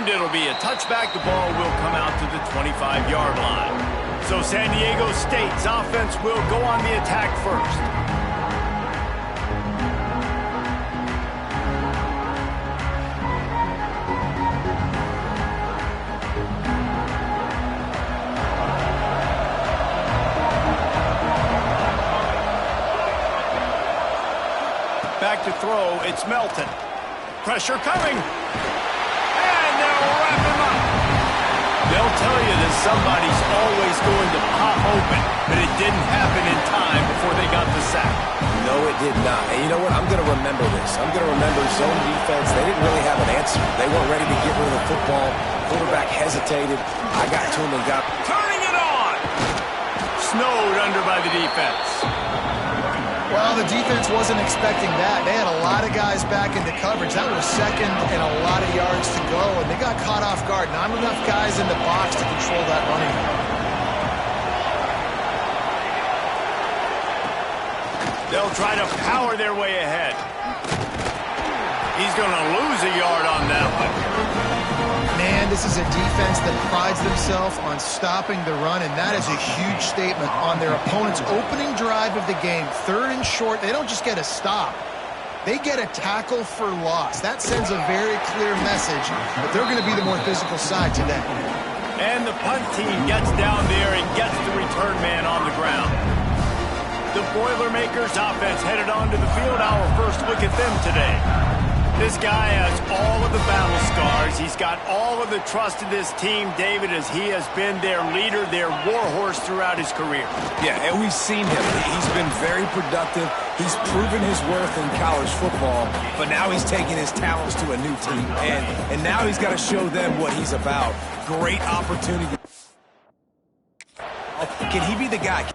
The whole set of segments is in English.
And it'll be a touchback. The ball will come out to the 25-yard line. So San Diego State's offense will go on the attack first. Back to throw, it's Melton. Pressure coming. And they'll wrap him up. They'll tell you that somebody's always going to pop open, but it didn't happen in time before they got the sack. No, it did not. And you know what? I'm going to remember this. I'm going to remember zone defense. They didn't really have an answer. They weren't ready to get rid of the football. Quarterback hesitated. I got to him and got... Turning it on! Snowed under by the defense. Well, the defense wasn't expecting that. They had a lot of guys back into coverage. That was second and a lot of yards to go, and they got caught off guard. Not enough guys in the box to control that running game. They'll try to power their way ahead. He's going to lose a yard on that one. Man, this is a defense that prides themselves on stopping the run, and that is a huge statement on their opponent's opening drive of the game. Third and short, they don't just get a stop. They get a tackle for loss. That sends a very clear message that they're going to be the more physical side today. And the punt team gets down there and gets the return man on the ground. The Boilermakers offense headed onto the field. Our first look at them today. This guy has all of the battle scars. He's got all of the trust of this team, David, as he has been their leader, their warhorse throughout his career. Yeah, and we've seen him. He's been very productive. He's proven his worth in college football, but now he's taking his talents to a new team. And now he's got to show them what he's about. Great opportunity. Can he be the guy?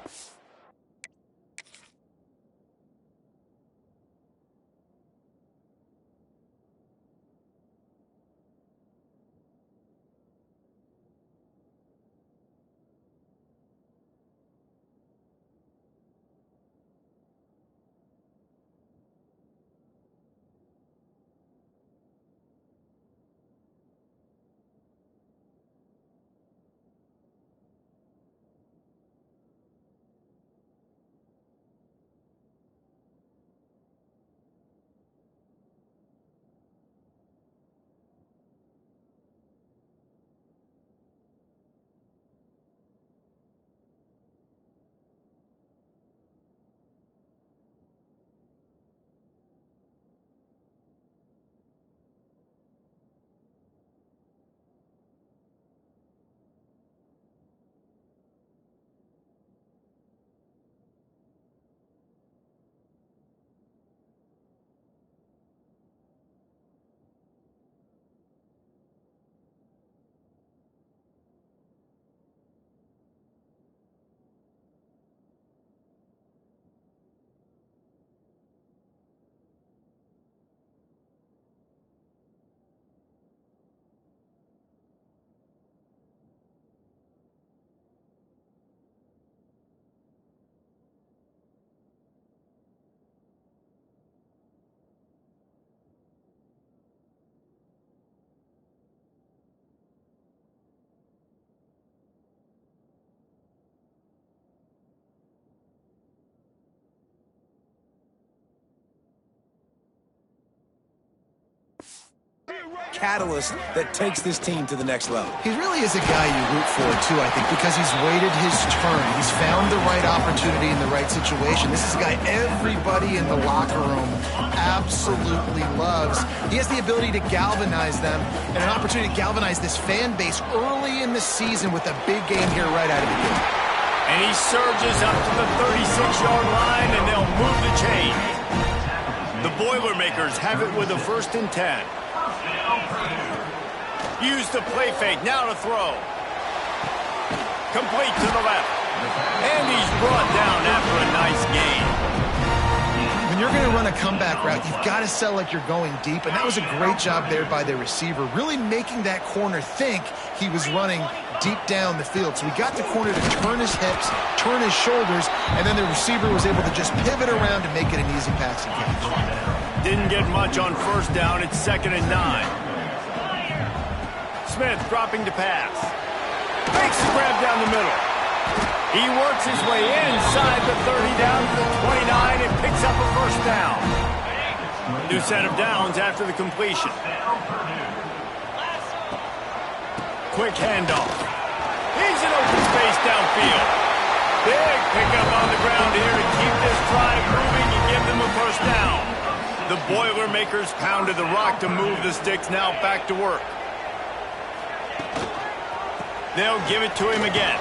Catalyst that takes this team to the next level. He really is a guy you root for, too, I think, because he's waited his turn. He's found the right opportunity in the right situation. This is a guy everybody in the locker room absolutely loves. He has the ability to galvanize them and an opportunity to galvanize this fan base early in the season with a big game here right out of the gate. And he surges up to the 36-yard line, and they'll move the chain. The Boilermakers have it with a 1st and 10. Use the play fake, now to throw. Complete to the left. And he's brought down after a nice gain. When you're going to run a comeback route, you've got to sell like you're going deep, and that was a great job there by the receiver, really making that corner think he was running deep down the field. So he got the corner to turn his hips, turn his shoulders, and then the receiver was able to just pivot around and make it an easy passing catch. Didn't get much on 1st down. It's 2nd and 9. Smith dropping to pass. Makes the grab down the middle. He works his way inside the 30 down to the 29 and picks up a first down. New set of downs after the completion. Quick handoff. He's in open space downfield. Big pickup on the ground here to keep this drive moving and give them a first down. The Boilermakers pounded the rock to move the sticks, now back to work. They'll give it to him again.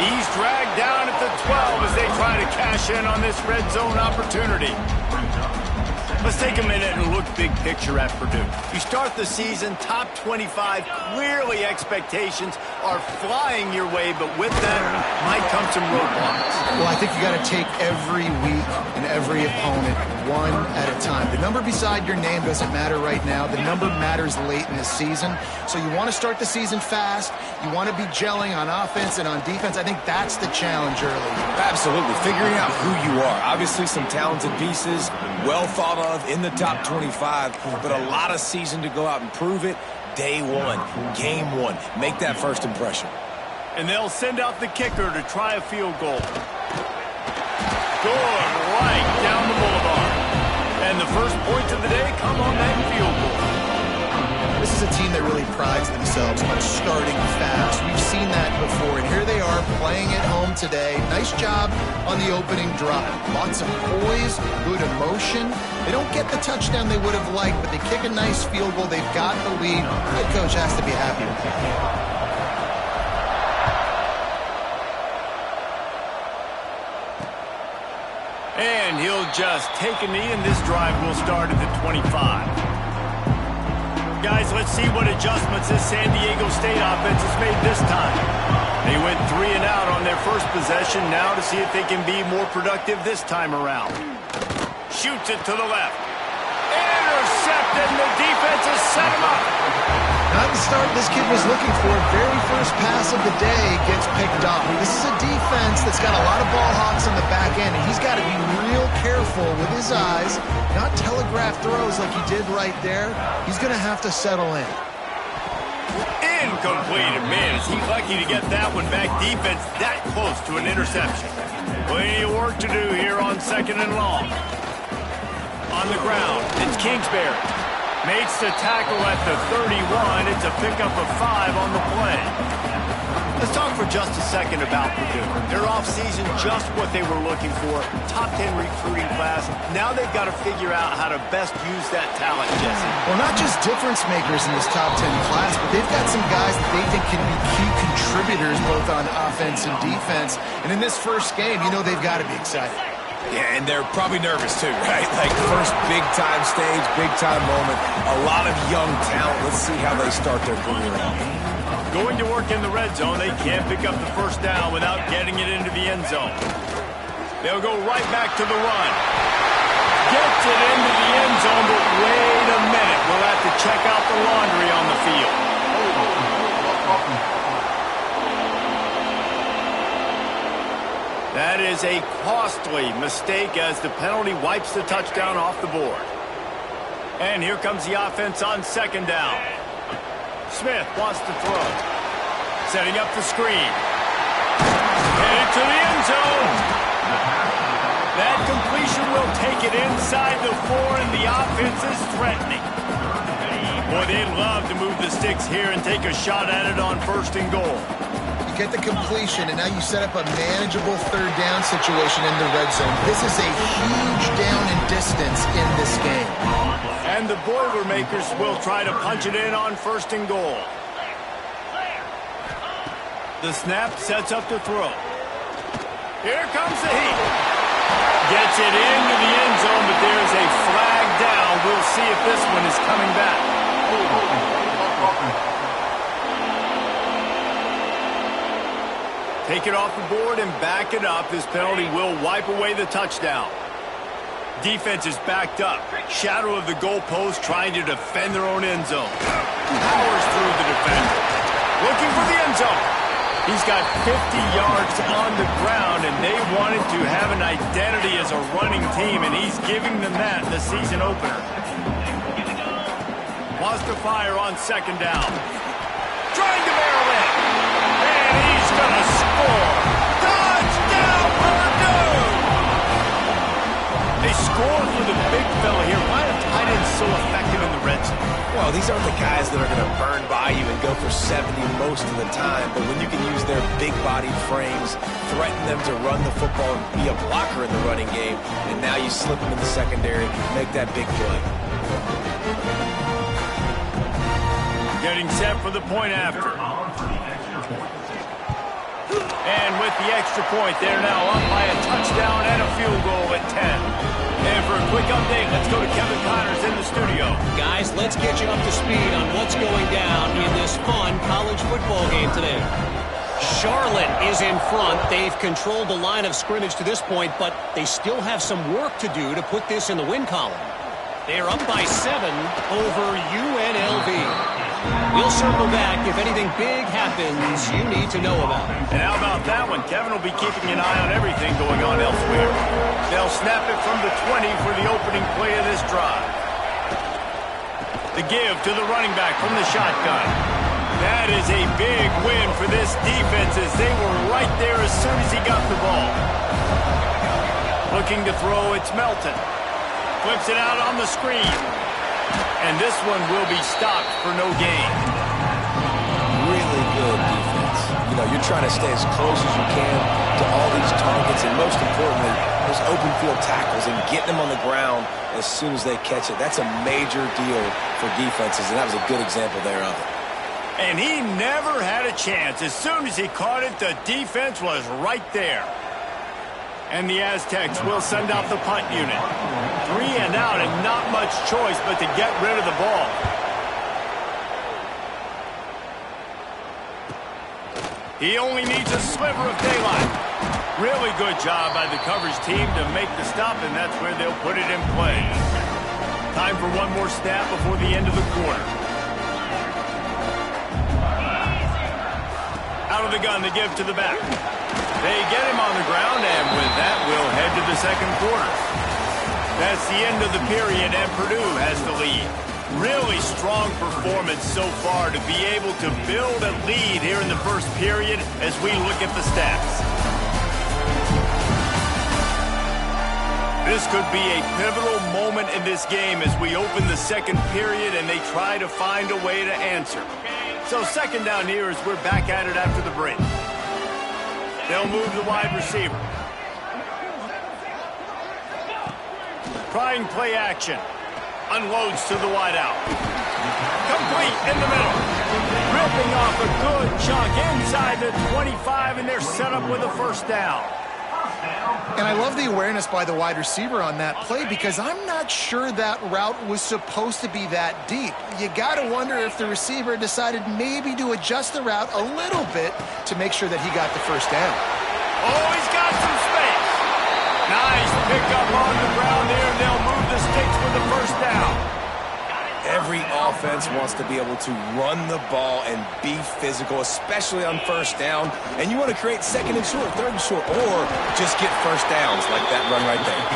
He's dragged down at the 12 as they try to cash in on this red zone opportunity. Let's take a minute and look big picture at Purdue. You start the season top 25. Clearly expectations are flying your way, but with that might come some roadblocks. Well, I think you got to take every week and every opponent one at a time. The number beside your name doesn't matter right now. The number matters late in the season. So you want to start the season fast. You want to be gelling on offense and on defense. I think that's the challenge early. Absolutely. Figuring out who you are. Obviously some talented pieces, well thought of in the top 25, but a lot of season to go out and prove it. Day one, game one. Make that first impression. And they'll send out the kicker to try a field goal. Good, right down the boulevard. And the first points of the day come on that field goal. This is a team that really prides themselves on starting fast. We've seen that before, and here they are playing at home today. Nice job on the opening drive. Lots of poise, good emotion. They don't get the touchdown they would have liked, but they kick a nice field goal. They've got the lead. The coach has to be happy with that. And he'll just take a knee, and this drive will start at the 25. Guys, let's see what adjustments this San Diego State offense has made this time. They went 3 and out on their first possession, now to see if they can be more productive this time around. Shoots it to the left. Intercepted, and the defense has set him up. Not the start this kid was looking for. Very first pass of the day gets picked off. This is a defense that's got a lot of ball hawks on the back end, and he's got to be real careful with his eyes, not telegraph throws like he did right there. He's going to have to settle in. Incomplete. Man, is he lucky to get that one back. Defense that close to an interception. Plenty of work to do here on 2nd and long. On the ground, it's Kingsbury. Makes the tackle at the 31. It's a pickup of 5 on the play. Let's talk for just a second about Purdue. Their offseason, just what they were looking for. Top 10 recruiting class. Now they've got to figure out how to best use that talent, Jesse. Well, not just difference makers in this top 10 class, but they've got some guys that they think can be key contributors both on offense and defense. And in this first game, you know they've got to be excited. Yeah, and they're probably nervous too, right? Like first big-time stage, big-time moment. A lot of young talent. Let's see how they start their career out. Going to work in the red zone, they can't pick up the first down without getting it into the end zone. They'll go right back to the run. Gets it into the end zone, but wait a minute. We'll have to check out the laundry on the field. That is a costly mistake as the penalty wipes the touchdown off the board. And here comes the offense on 2nd down. Smith wants to throw. Setting up the screen. Headed to the end zone. That completion will take it inside the 4, and the offense is threatening. Boy, they'd love to move the sticks here and take a shot at it on 1st and goal. Get the completion, and now you set up a manageable 3rd down situation in the red zone. This is a huge down in distance in this game. And the Boilermakers will try to punch it in on 1st and goal. The snap sets up the throw. Here comes the heat. Gets it into the end zone, but there's a flag down. We'll see if this one is coming back. Take it off the board and back it up. This penalty will wipe away the touchdown. Defense is backed up. Shadow of the goalpost trying to defend their own end zone. Powers through the defender. Looking for the end zone. He's got 50 yards on the ground, and they wanted to have an identity as a running team, and he's giving them that in the season opener. Wants to fire on 2nd down. know, these aren't the guys that are going to burn by you and go for 70 most of the time, but when you can use their big-bodied frames, threaten them to run the football and be a blocker in the running game, and now you slip them in the secondary, make that big play. Getting set for the point after. And with the extra point, they're now up by a touchdown and a field goal at 10. And for a quick update, let's go to Kevin Connors in the studio. Guys, let's get you up to speed on what's going down in this fun college football game today. Charlotte is in front. They've controlled the line of scrimmage to this point, but they still have some work to do to put this in the win column. They're up by 7 over UNLV. We'll circle back if anything big happens you need to know about. And how about that one? Kevin will be keeping an eye on everything going on elsewhere. They'll snap it from the 20 for the opening play of this drive. The give to the running back from the shotgun. That is a big win for this defense as they were right there as soon as he got the ball. Looking to throw, it's Melton. Flips it out on the screen. And this one will be stopped for no gain. Really good defense. You know, you're trying to stay as close as you can to all these targets, and most importantly, those open field tackles and getting them on the ground as soon as they catch it. That's a major deal for defenses, and that was a good example there of it. And he never had a chance. As soon as he caught it, the defense was right there. And the Aztecs will send out the punt unit. 3 and out and not much choice but to get rid of the ball. He only needs a sliver of daylight. Really good job by the coverage team to make the stop, and that's where they'll put it in play. Time for one more snap before the end of the quarter. Out of the gun, the give to the back. They get him on the ground, and with that, we'll head to the second quarter. That's the end of the period, and Purdue has the lead. Really strong performance so far to be able to build a lead here in the first period as we look at the stats. This could be a pivotal moment in this game as we open the second period and they try to find a way to answer. So second down here as we're back at it after the break. They'll move the wide receiver. Trying play action. Unloads to the wideout. Complete in the middle. Ripping off a good chunk inside the 25, and they're set up with a first down. And I love the awareness by the wide receiver on that play because I'm not sure that route was supposed to be that deep. You got to wonder if the receiver decided maybe to adjust the route a little bit to make sure that he got the first down. Oh, he's got some space. Nice pickup on the ground there, and they'll move the sticks for the first down. Every offense wants to be able to run the ball and be physical, especially on first down. And you want to create second and short, third and short, or just get first downs like that run right there.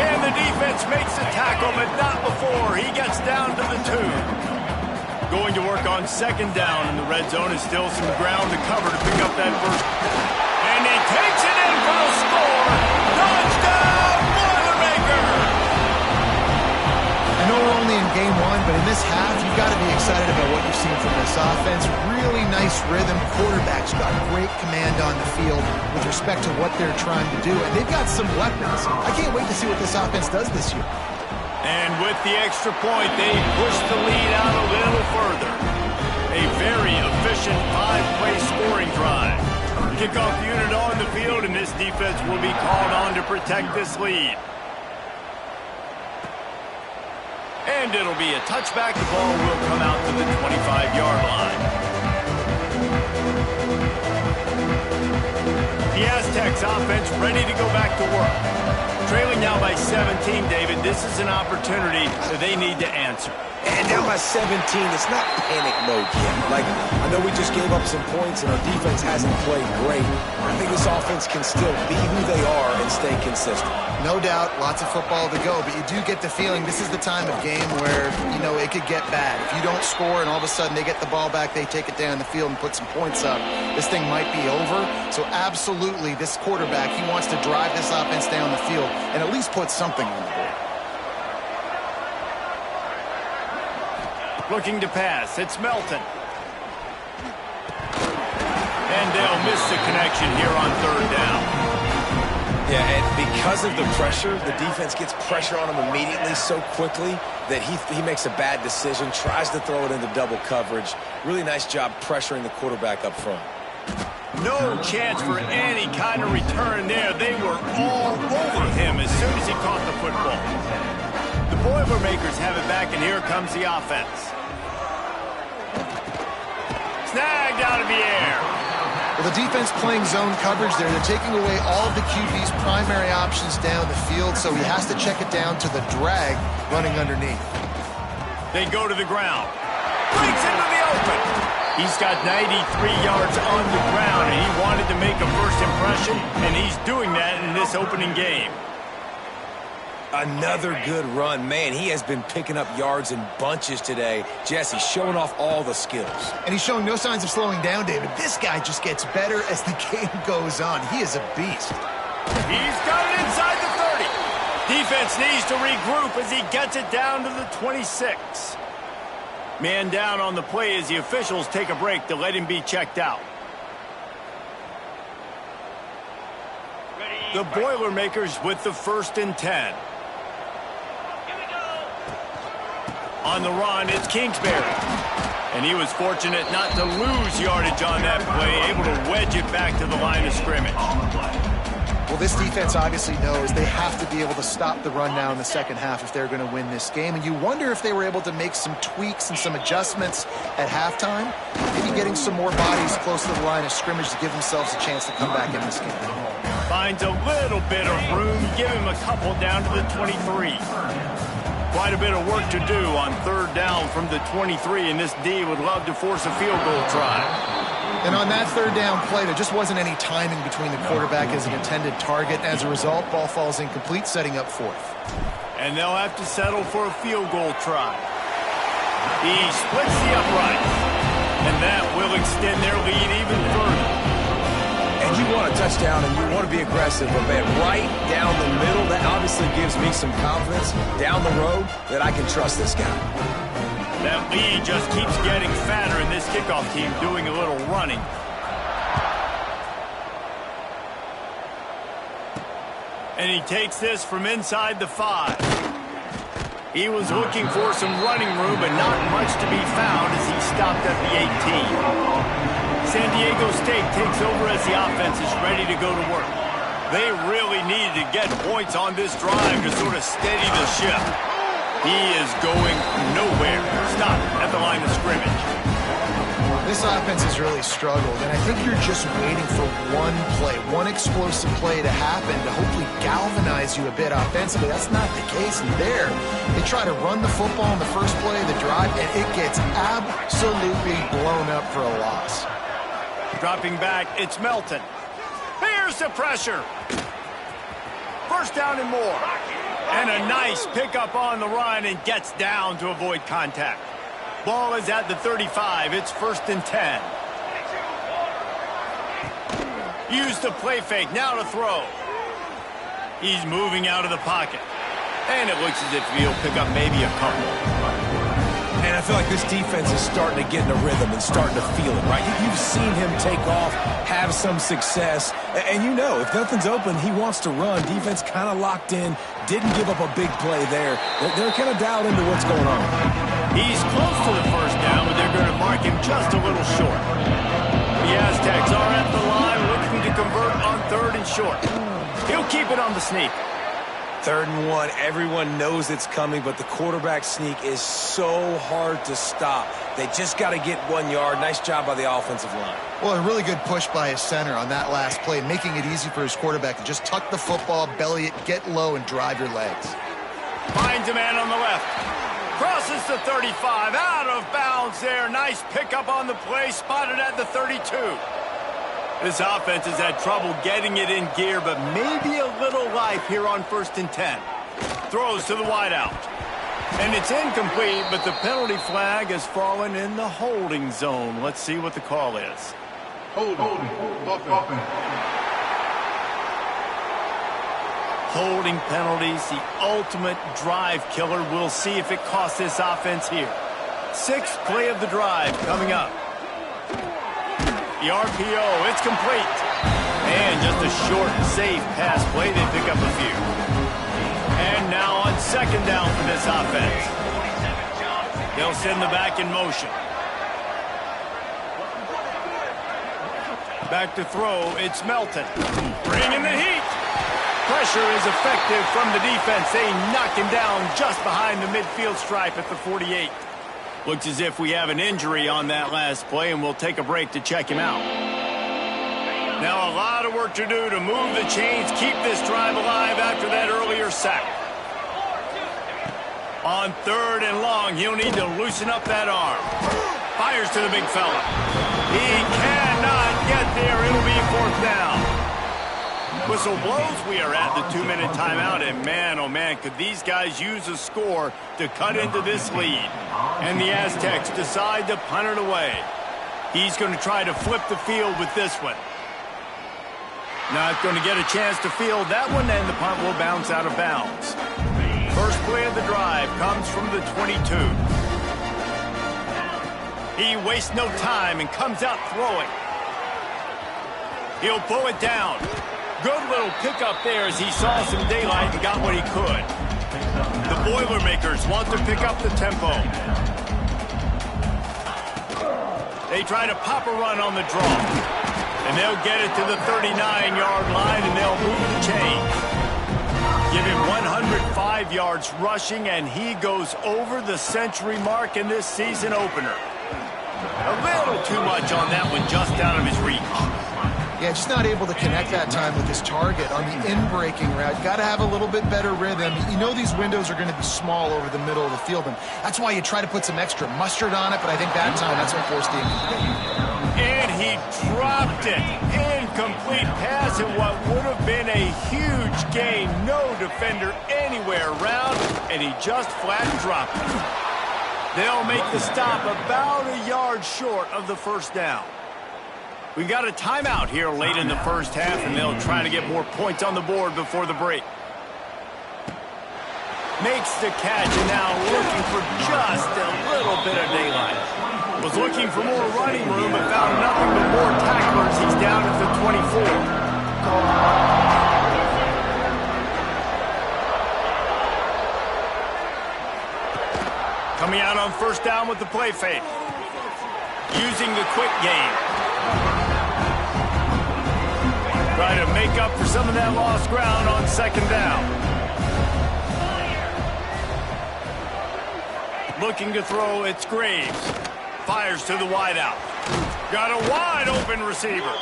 And the defense makes the tackle, but not before he gets down to the 2. Going to work on second down, and the red zone is still some ground to cover to pick up that first. And he takes it in for the score. Touchdown, Boilermaker! I know we're only in game 1, but in this half, you've got to be excited about what you've seen from this offense. Really nice rhythm. Quarterback's got great command on the field with respect to what they're trying to do. And they've got some weapons. I can't wait to see what this offense does this year. And with the extra point, they push the lead out a little further. A very efficient 5-play scoring drive. Kickoff unit on the field, and this defense will be called on to protect this lead. And it'll be a touchback. The ball will come out to the 25-yard line. The Aztecs offense ready to go back to work. Trailing now by 17, David. This is an opportunity that they need to answer. And down by 17, it's not panic mode yet. Like, I know we just gave up some points and our defense hasn't played great. I think this offense can still be who they are and stay consistent. No doubt, lots of football to go, but you do get the feeling this is the time of game where, you know, it could get bad. If you don't score and all of a sudden they get the ball back, they take it down the field and put some points up, this thing might be over. So absolutely, this quarterback, he wants to drive this offense down the field and at least put something on the board. Looking to pass. It's Melton. And they'll miss the connection here on third down. Yeah, and because of the pressure, the defense gets pressure on him immediately so quickly that he makes a bad decision, tries to throw it into double coverage. Really nice job pressuring the quarterback up front. No chance for any kind of return there. They were all over him as soon as he caught the football. The Boilermakers have it back, and here comes the offense. Snagged out of the air. Well, the defense playing zone coverage there. They're taking away all of the QB's primary options down the field, so he has to check it down to the drag running underneath. They go to the ground. Breaks into the open. He's got 93 yards on the ground, and he wanted to make a first impression, and he's doing that in this opening game. Another good run. Man, he has been picking up yards in bunches today. Jesse showing off all the skills. And he's showing no signs of slowing down, David. This guy just gets better as the game goes on. He is a beast. He's got it inside the 30. Defense needs to regroup as he gets it down to the 26. Man down on the play as the officials take a break to let him be checked out. The Boilermakers with the 1st and 10. On the run, it's Kingsbury. And he was fortunate not to lose yardage on that play, able to wedge it back to the line of scrimmage. Well, this defense obviously knows they have to be able to stop the run now in the second half if they're going to win this game. And you wonder if they were able to make some tweaks and some adjustments at halftime, maybe getting some more bodies close to the line of scrimmage to give themselves a chance to come back in this game. Finds a little bit of room, give him a couple down to the 23. Quite a bit of work to do on third down from the 23, and this D would love to force a field goal try. And on that third down play, there just wasn't any timing between the quarterback as an intended target. As a result, ball falls incomplete, setting up fourth. And they'll have to settle for a field goal try. He splits the uprights, and that will extend their lead even further. And you want a touchdown and you want to be aggressive, but man, right down the middle, that obviously gives me some confidence down the road that I can trust this guy. That lead just keeps getting fatter, and this kickoff team doing a little running. And he takes this from inside the 5. He was looking for some running room, but not much to be found as he stopped at the 18. San Diego State takes over as the offense is ready to go to work. They really needed to get points on this drive to sort of steady the ship. He is going nowhere. Stop at the line of scrimmage. This offense has really struggled, and I think you're just waiting for one play, one explosive play to happen to hopefully galvanize you a bit offensively. That's not the case. And there, they try to run the football in the first play of the drive, and it gets absolutely blown up for a loss. Dropping back, it's Melton. Here's the pressure. First down and more. And a nice pickup on the run and gets down to avoid contact. Ball is at the 35. It's 1st and 10. Use the play fake. Now to throw. He's moving out of the pocket. And it looks as if he'll pick up maybe a couple. And I feel like this defense is starting to get in a rhythm and starting to feel it, right? You've seen him take off, have some success, and you know, if nothing's open, he wants to run. Defense kind of locked in, didn't give up a big play there. They're kind of dialed into what's going on. He's close to the first down, but they're going to mark him just a little short. The Aztecs are at the line looking to convert on 3rd and short. He'll keep it on the sneak. 3rd and 1, everyone knows it's coming, but the quarterback sneak is so hard to stop. They just got to get 1 yard. Nice job by the offensive line. Well, a really good push by his center on that last play, making it easy for his quarterback to just tuck the football, belly it, get low, and drive your legs. Finds a man on the left. Crosses the 35, out of bounds there. Nice pickup on the play, spotted at the 32. This offense has had trouble getting it in gear, but maybe a little life here on 1st and 10. Throws to the wideout. And it's incomplete, but the penalty flag has fallen in the holding zone. Let's see what the call is. Holding penalties, the ultimate drive killer. We'll see if it costs this offense here. Sixth play of the drive coming up. The RPO, it's complete. And just a short, safe pass play. They pick up a few. And now on second down for this offense. They'll send the back in motion. Back to throw, it's Melton. Bringing the heat. Pressure is effective from the defense. They knock him down just behind the midfield stripe at the 48. Looks as if we have an injury on that last play, and we'll take a break to check him out. Now a lot of work to do to move the chains, keep this drive alive after that earlier sack. On third and long, he'll need to loosen up that arm. Fires to the big fella. He cannot get there. It'll be fourth down. Whistle blows. We are at the 2-minute timeout, and man, oh man, could these guys use a score to cut into this lead. And the Aztecs decide to punt it away. He's going to try to flip the field with this one. Not going to get a chance to field that one, and the punt will bounce out of bounds. First play of the drive comes from the 22. He wastes no time and comes out throwing. He'll pull it down. Good little pickup there as he saw some daylight and got what he could. The Boilermakers want to pick up the tempo. They try to pop a run on the draw. And they'll get it to the 39-yard line, and they'll move the chains. Give him 105 yards rushing, and he goes over the century mark in this season opener. A little too much on that one, just out of his reach. Yeah, just not able to connect that time with his target on the in-breaking route. Got to have a little bit better rhythm. You know these windows are going to be small over the middle of the field, and that's why you try to put some extra mustard on it, but I think that time that's what forced the incomplete. And he dropped it. Incomplete pass in what would have been a huge gain. No defender anywhere around, and he just flat dropped it. They'll make the stop about a yard short of the first down. We've got a timeout here late in the first half, and they'll try to get more points on the board before the break. Makes the catch, and now looking for just a little bit of daylight. Was looking for more running room, but found nothing but more tacklers. He's down at the 24. Coming out on first down with the play fake. Using the quick game. Try to make up for some of that lost ground on second down. Looking to throw, it's Graves. Fires to the wideout. Got a wide open receiver.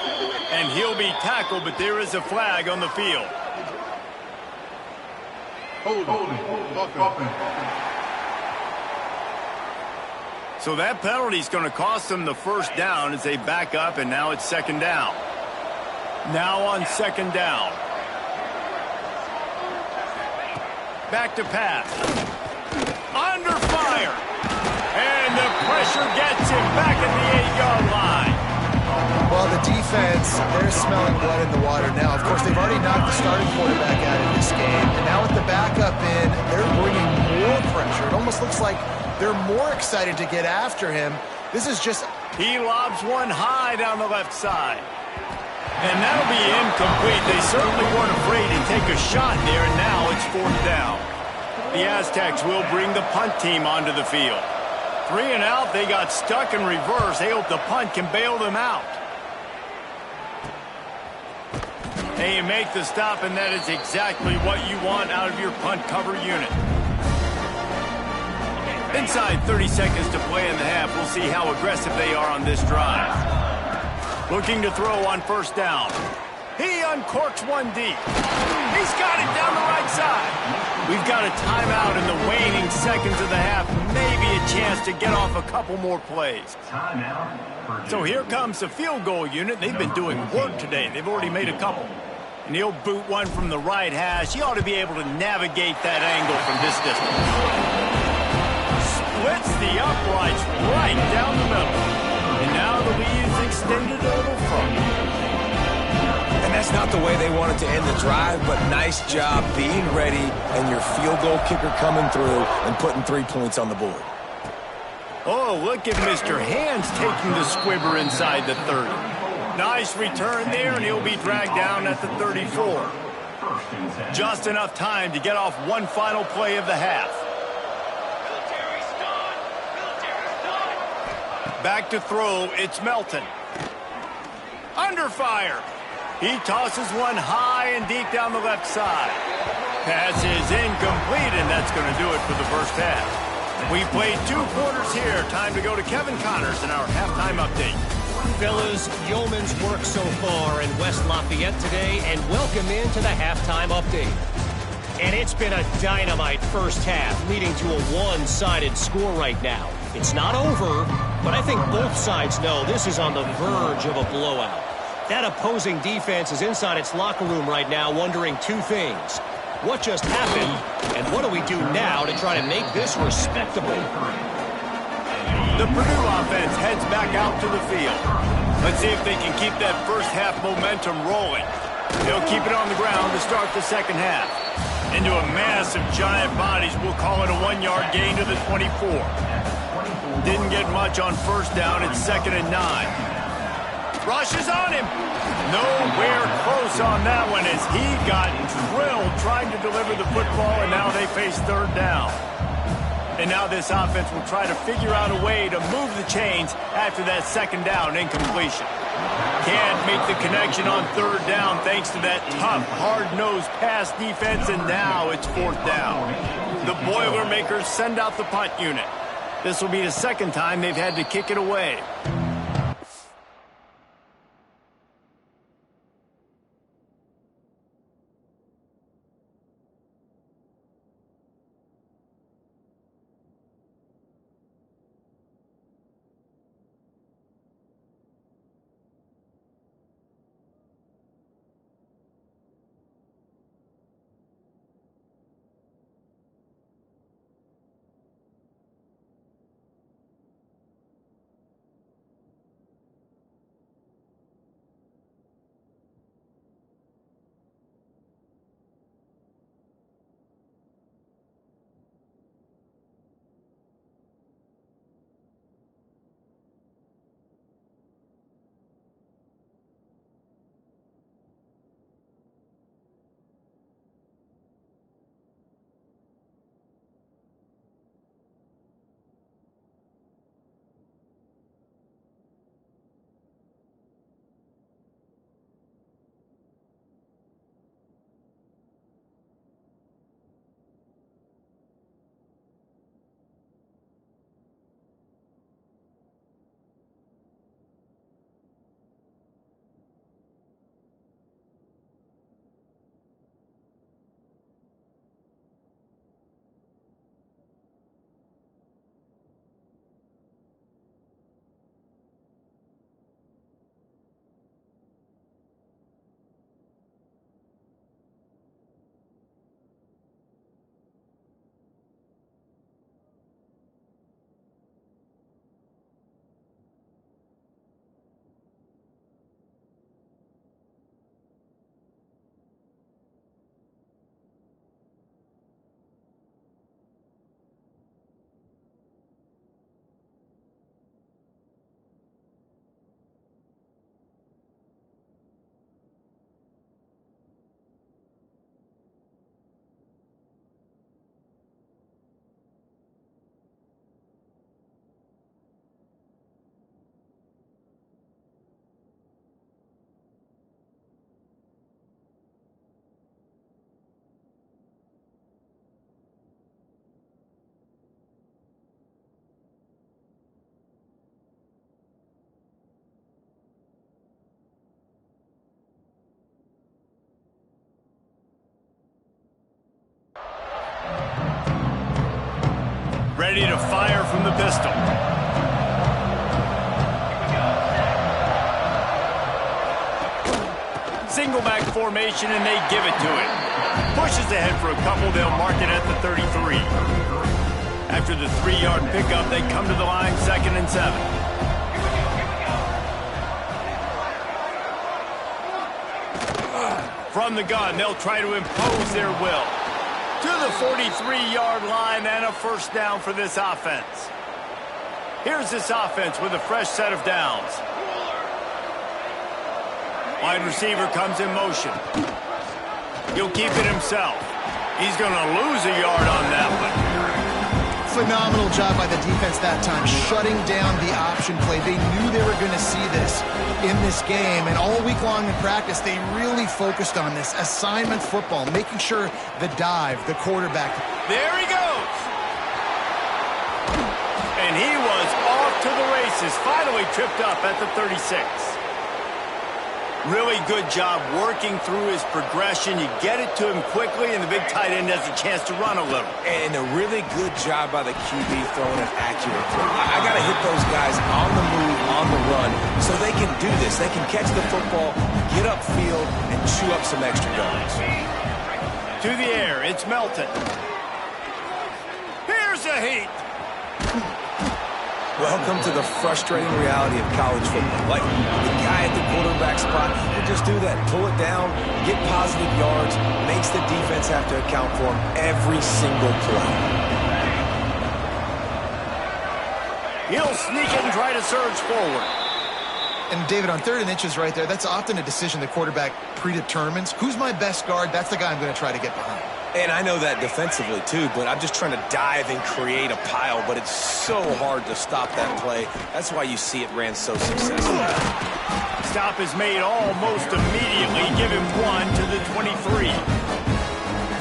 And he'll be tackled, but there is a flag on the field. So that penalty is going to cost them the first down as they back up, and now it's second down. Now on second down. Back to pass. Under fire. And the pressure gets him back at the 8-yard line. Well, the defense, they're smelling blood in the water now. Of course, they've already knocked the starting quarterback out of this game. And now with the backup in, they're bringing more pressure. It almost looks like they're more excited to get after him. This is just... He lobs one high down the left side. And that'll be incomplete. They certainly weren't afraid to take a shot there, and now it's fourth down. The Aztecs will bring the punt team onto the field. 3 and out, they got stuck in reverse. They hope the punt can bail them out. They make the stop, and that is exactly what you want out of your punt cover unit. Inside 30 seconds to play in the half. We'll see how aggressive they are on this drive. Looking to throw on first down. He uncorks one deep. He's got it down the right side. We've got a timeout in the waning seconds of the half. Maybe a chance to get off a couple more plays. So here comes the field goal unit. They've been doing work today. They've already made a couple. And he'll boot one from the right hash. He ought to be able to navigate that angle from this distance. Splits the uprights right down the middle. And now the lead is extended a little further. And that's not the way they wanted to end the drive, but nice job being ready and your field goal kicker coming through and putting 3 points on the board. Oh, look at Mr. Hands taking the squibber inside the 30. Nice return there, and he'll be dragged down at the 34. Just enough time to get off one final play of the half. Back to throw, it's Melton. Under fire. He tosses one high and deep down the left side. Pass is incomplete, and that's going to do it for the first half. We played 2 quarters here. Time to go to Kevin Connors in our halftime update. Fellas, yeoman's work so far in West Lafayette today, and welcome into the halftime update. And it's been a dynamite first half, leading to a one-sided score right now. It's not over, but I think both sides know this is on the verge of a blowout. That opposing defense is inside its locker room right now wondering 2 things. What just happened, and what do we do now to try to make this respectable? The Purdue offense heads back out to the field. Let's see if they can keep that first half momentum rolling. They'll keep it on the ground to start the second half. Into a mass of giant bodies, we'll call it a 1-yard gain to the 24. Didn't get much on first down. It's 2nd and 9. Rush is on him. Nowhere close on that one as he got drilled trying to deliver the football, and now they face 3rd down. And now this offense will try to figure out a way to move the chains after that 2nd down incompletion. Can't make the connection on 3rd down thanks to that tough, hard-nosed pass defense, and now it's 4th down. The Boilermakers send out the punt unit. This will be the 2nd time they've had to kick it away. Ready to fire from the pistol. Single back formation, and they give it to him. Pushes ahead for a couple. They'll mark it at the 33. After the 3-yard pickup, they come to the line 2nd and 7. From the gun, they'll try to impose their will. To the 43-yard line and a 1st down for this offense. Here's this offense with a fresh set of downs. Wide receiver comes in motion. He'll keep it himself. He's going to lose a yard on that one. Phenomenal job by the defense that time, shutting down the option play. They knew they were going to see this in this game, and all week long in practice, they really focused on this assignment football, making sure the dive, the quarterback. There he goes. And he was off to the races, finally tripped up at the 36. Really good job working through his progression. You get it to him quickly, and the big tight end has a chance to run a little. And a really good job by the QB throwing an accurate throw. I got to hit those guys on the move, on the run, so they can do this. They can catch the football, get upfield, and chew up some extra yards. To the air, it's Melton. Here's a heat. Welcome to the frustrating reality of college football. Like, the guy at the quarterback spot can just do that. Pull it down, get positive yards, makes the defense have to account for him every single play. He'll sneak it and try to surge forward. And, David, on 3rd and inches right there, that's often a decision the quarterback predetermines. Who's my best guard? That's the guy I'm going to try to get behind. And I know that defensively, too, but I'm just trying to dive and create a pile, but it's so hard to stop that play. That's why you see it ran so successfully. Stop is made almost immediately. Give him 1 to the 23.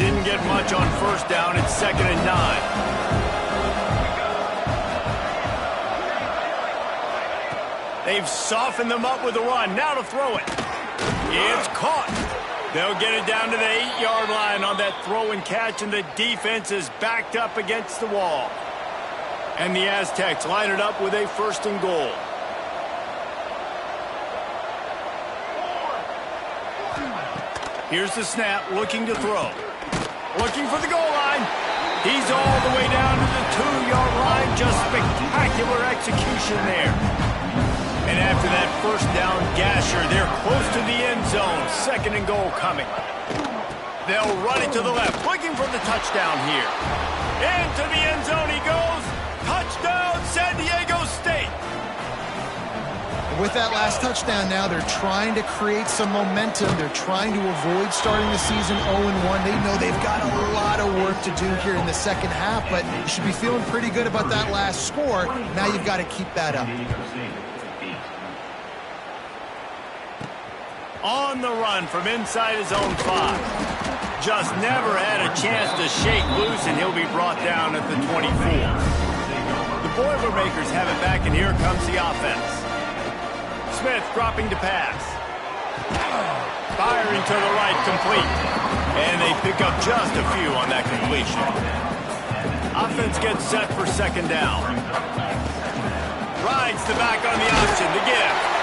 Didn't get much on first down. It's 2nd and 9. They've softened them up with a run. Now to throw it. It's caught. They'll get it down to the 8-yard line on that throw and catch, and the defense is backed up against the wall. And the Aztecs line it up with a 1st and goal. Here's the snap, looking to throw. Looking for the goal line. He's all the way down to the 2-yard line. Just spectacular execution there. And after that first down gasher, they're close to the end zone. 2nd and goal coming. They'll run it to the left, looking for the touchdown here. Into the end zone he goes. Touchdown, San Diego State. With that last touchdown now, they're trying to create some momentum. They're trying to avoid starting the season 0-1. They know they've got a lot of work to do here in the second half, but you should be feeling pretty good about that last score. Now you've got to keep that up. On the run from inside his own 5. Just never had a chance to shake loose, and he'll be brought down at the 24. The Boilermakers have it back, and here comes the offense. Smith dropping to pass. Firing to the right, complete. And they pick up just a few on that completion. Offense gets set for 2nd down. Rides the back on the option, the give.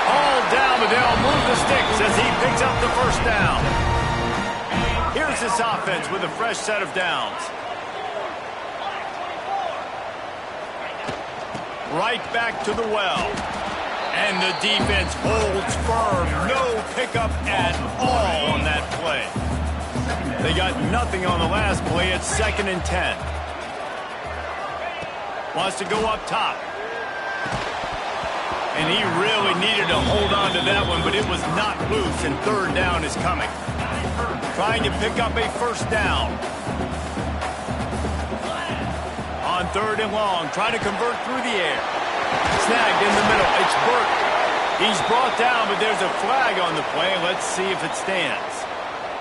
All down, but they'll move the sticks as he picks up the 1st down. Here's this offense with a fresh set of downs. Right back to the well. And the defense holds firm. No pickup at all on that play. They got nothing on the last play. It's 2nd and 10. Wants to go up top. And he really needed to hold on to that one, but it was not loose, and 3rd down is coming. Trying to pick up a 1st down. On 3rd and long, trying to convert through the air. Snagged in the middle. It's Burke. He's brought down, but there's a flag on the play. Let's see if it stands.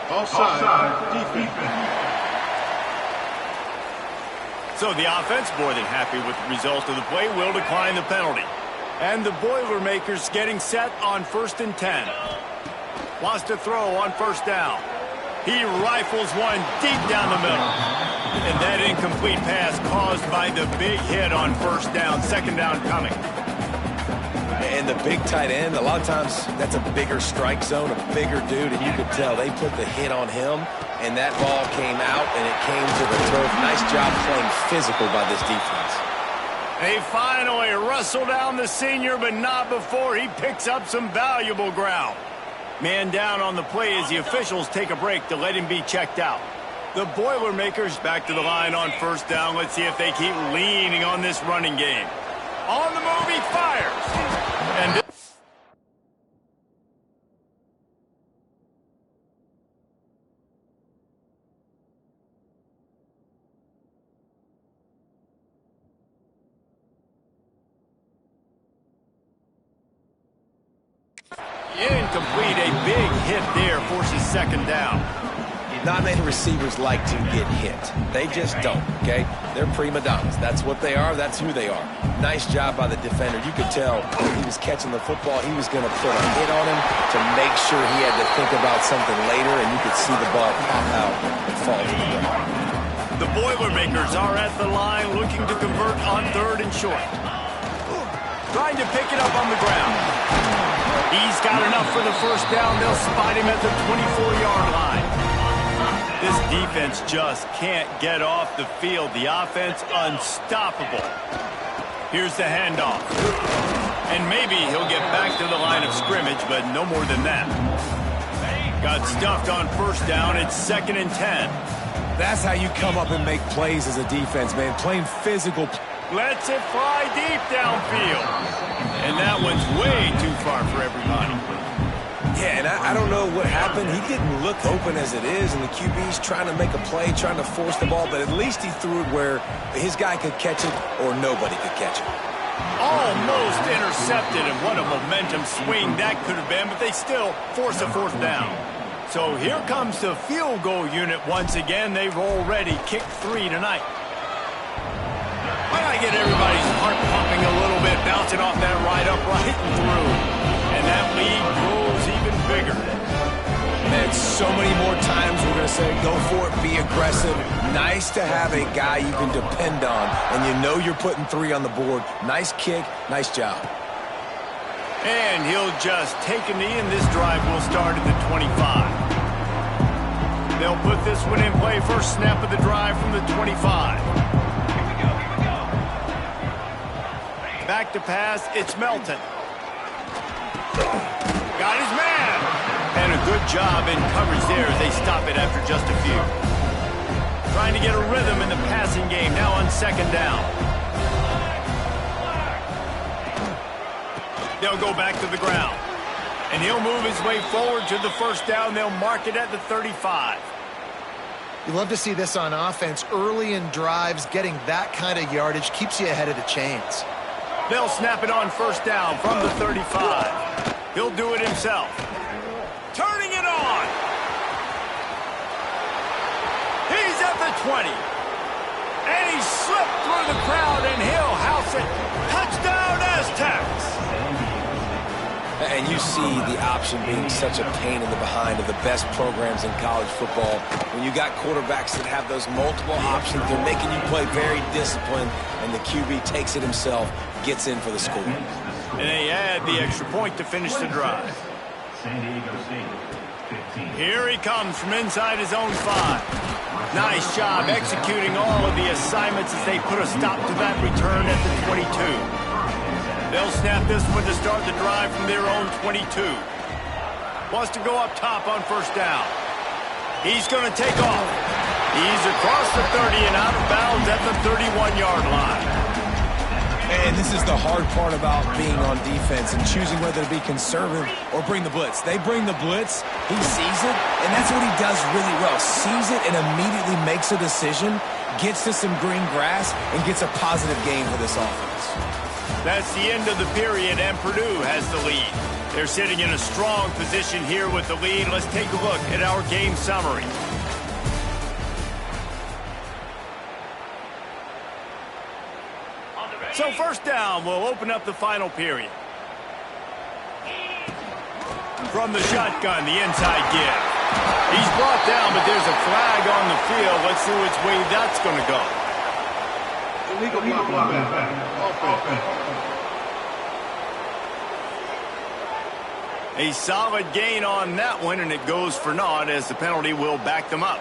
Offside. Defense. So the offense, more than happy with the result of the play, will decline the penalty. And the Boilermakers getting set on 1st and 10. Wants to throw on 1st down. He rifles one deep down the middle. And that incomplete pass caused by the big hit on 1st down. 2nd down coming. And the big tight end, a lot of times that's a bigger strike zone, a bigger dude, and you could tell they put the hit on him, and that ball came out, and it came to the turf. Nice job playing physical by this defense. They finally wrestle down the senior, but not before he picks up some valuable ground. Man down on the play as the officials take a break to let him be checked out. The Boilermakers back to the line on 1st down. Let's see if they keep leaning on this running game. On the move, he fires. And incomplete, a big hit there, forces second down. Not many receivers like to get hit. They just don't, okay? They're prima donnas. That's what they are. That's who they are. Nice job by the defender. You could tell when he was catching the football, he was going to put a hit on him to make sure he had to think about something later, and you could see the ball pop out and fall to the ground. The Boilermakers are at the line looking to convert on 3rd and short. Trying to pick it up on the ground. He's got enough for the first down. They'll spot him at the 24-yard line. This defense just can't get off the field. The offense unstoppable. Here's the handoff. And maybe he'll get back to the line of scrimmage, but no more than that. Got stuffed on first down. It's 2nd and 10. That's how you come up and make plays as a defense, man. Playing physical. Lets it fly deep downfield. And that one's way too far for everybody. Yeah, and I don't know what happened. He didn't look open as it is, and the QB's trying to make a play, trying to force the ball, but at least he threw it where his guy could catch it or nobody could catch it. Almost intercepted, and what a momentum swing that could have been, but they still force a 4th down. So here comes the field goal unit once again. They've already kicked 3 tonight. Why not get everybody's heart pumping a little bit, bouncing off that right upright and through. And that lead grows even bigger. And so many more times we're going to say, go for it, be aggressive. Nice to have a guy you can depend on, and you know you're putting 3 on the board. Nice kick, nice job. And he'll just take a knee, and this drive will start at the 25. They'll put this one in play. First snap of the drive from the 25. Back to pass, it's Melton. Got his man. And a good job in coverage there as they stop it after just a few. Trying to get a rhythm in the passing game, now on 2nd down. They'll go back to the ground. And he'll move his way forward to the first down. They'll mark it at the 35. You love to see this on offense. Early in drives, getting that kind of yardage keeps you ahead of the chains. They'll snap it on first down from the 35. He'll do it himself. Turning it on. He's at the 20. And he slipped through the crowd, and he'll house it. Touchdown, Aztecs. And you see the option being such a pain in the behind of the best programs in college football. When you got quarterbacks that have those multiple options, they're making you play very disciplined, and the QB takes it himself, gets in for the score. And they add the extra point to finish the drive. Here he comes from inside his own 5. Nice job executing all of the assignments as they put a stop to that return at the 22. They'll snap this one to start the drive from their own 22. Wants to go up top on first down. He's going to take off. He's across the 30 and out of bounds at the 31-yard line. And this is the hard part about being on defense and choosing whether to be conservative or bring the blitz. They bring the blitz, he sees it, and that's what he does really well. Sees it and immediately makes a decision, gets to some green grass, and gets a positive gain for this offense. That's the end of the period, and Purdue has the lead. They're sitting in a strong position here with the lead. Let's take a look at our game summary. So first down, we'll open up the final period. From the shotgun, the inside give. He's brought down, but there's a flag on the field. Let's see which way that's going to go. Illegal offense. A solid gain on that one, and it goes for naught as the penalty will back them up.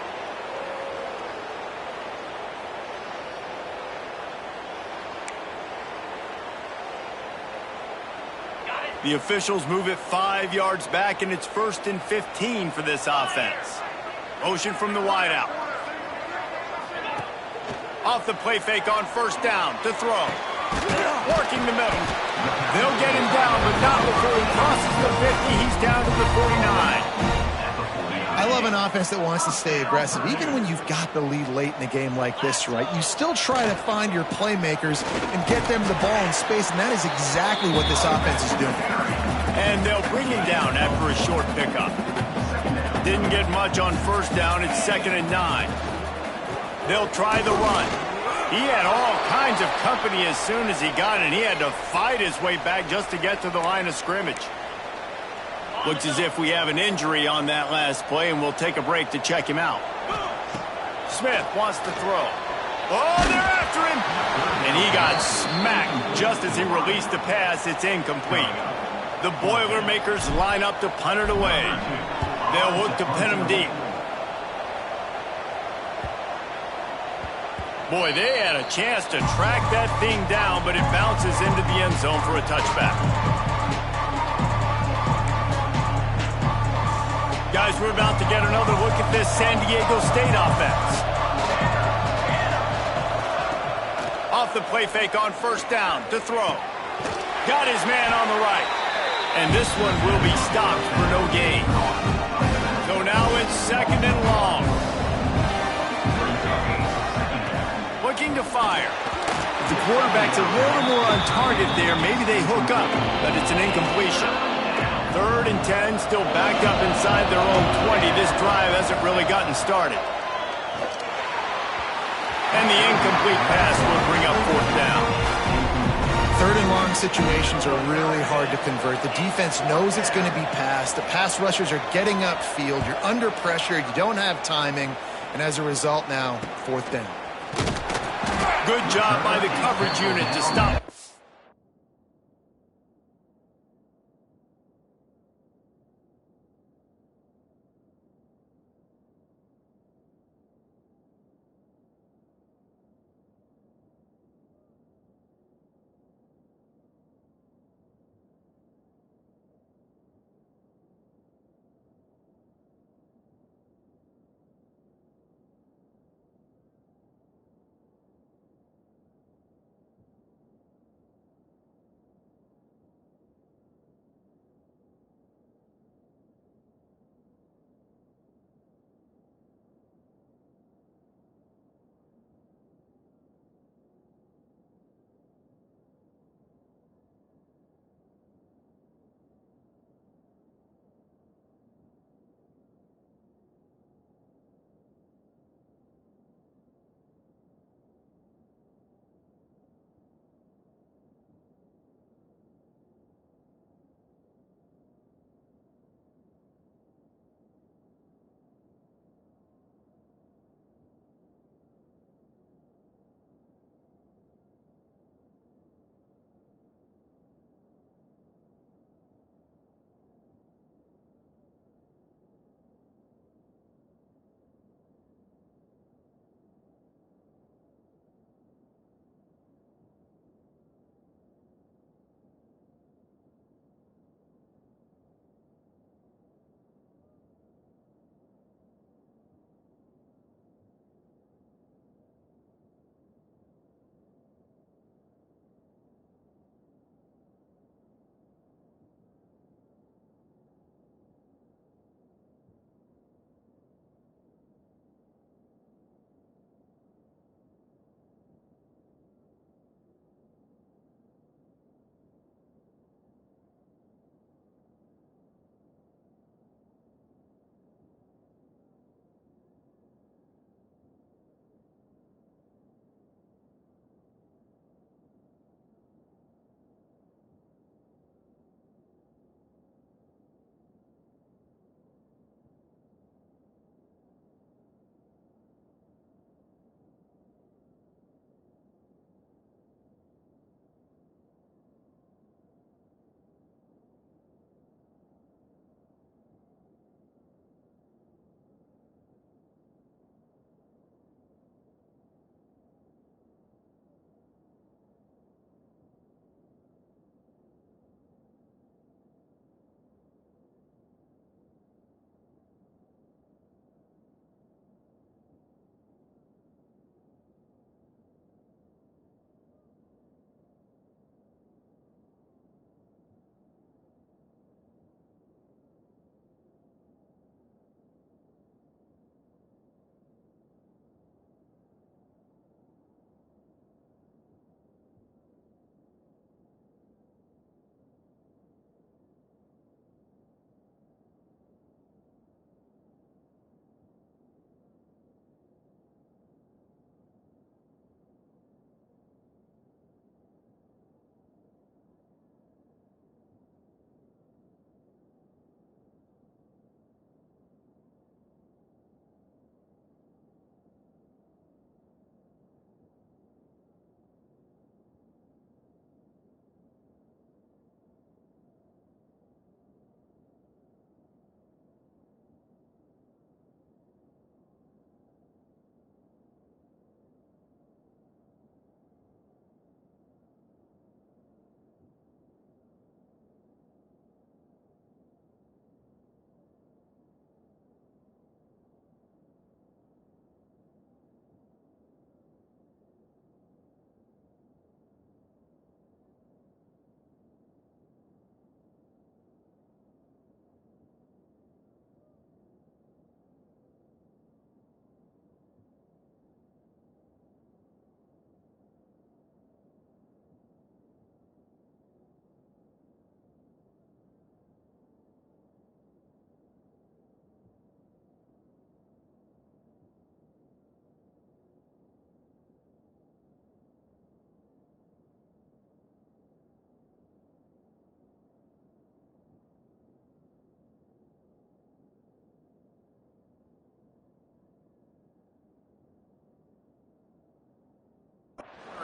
The officials move it 5 yards back, and it's 1st and 15 for this offense. Motion from the wideout. Off the play fake on first down to throw. working the middle. They'll get him down, but not before he crosses the 50. He's down to the 49. I love an offense that wants to stay aggressive. Even when you've got the lead late in a game like this, right, you still try to find your playmakers and get them the ball in space, and that is exactly what this offense is doing. And they'll bring him down after a short pickup. Didn't get much on first down. It's 2nd and 9. They'll try the run. He had all kinds of company as soon as he got it. He had to fight his way back just to get to the line of scrimmage. Looks as if we have an injury on that last play, and we'll take a break to check him out. Smith wants to throw. Oh, they're after him! And he got smacked just as he released the pass. It's incomplete. The Boilermakers line up to punt it away. They'll look to pin him deep. Boy, they had a chance to track that thing down, but it bounces into the end zone for a touchback. Guys, we're about to get another look at this San Diego State offense. Off the play fake on first down to throw. Got his man on the right. And this one will be stopped for no gain. So now it's 2nd and long. Looking to fire. The quarterback's a little more on target there. Maybe they hook up, but it's an incompletion. 3rd and 10, still backed up inside their own 20. This drive hasn't really gotten started. And the incomplete pass will bring up 4th down. 3rd and long situations are really hard to convert. The defense knows it's going to be passed. The pass rushers are getting upfield. You're under pressure. You don't have timing. And as a result now, 4th down. Good job by the coverage unit to stop.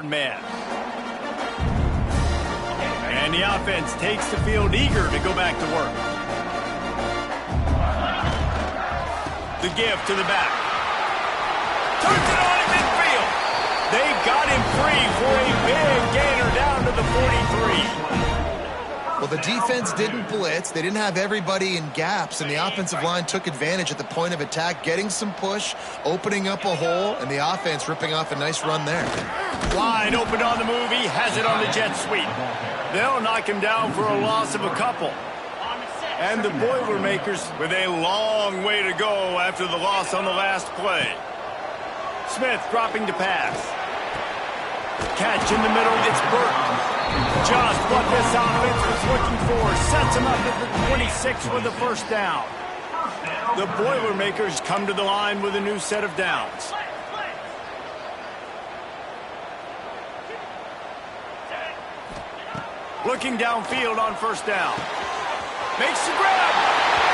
return man. And the offense takes the field eager to go back to work. The give to the back. Turns it on in midfield. They got him free for a big gainer down to the 43. Well, the defense didn't blitz. They didn't have everybody in gaps, and the offensive line took advantage at the point of attack, getting some push, opening up a hole, and the offense ripping off a nice run there. Wide open on the move. He has it on the jet sweep. They'll knock him down for a loss of a couple. And the Boilermakers with a long way to go after the loss on the last play. Smith dropping to pass. Catch in the middle. It's Burton. Just what this offense was looking for. Sets him up at the 26 with the first down. The Boilermakers come to the line with a new set of downs. Looking downfield on first down. Makes the grab.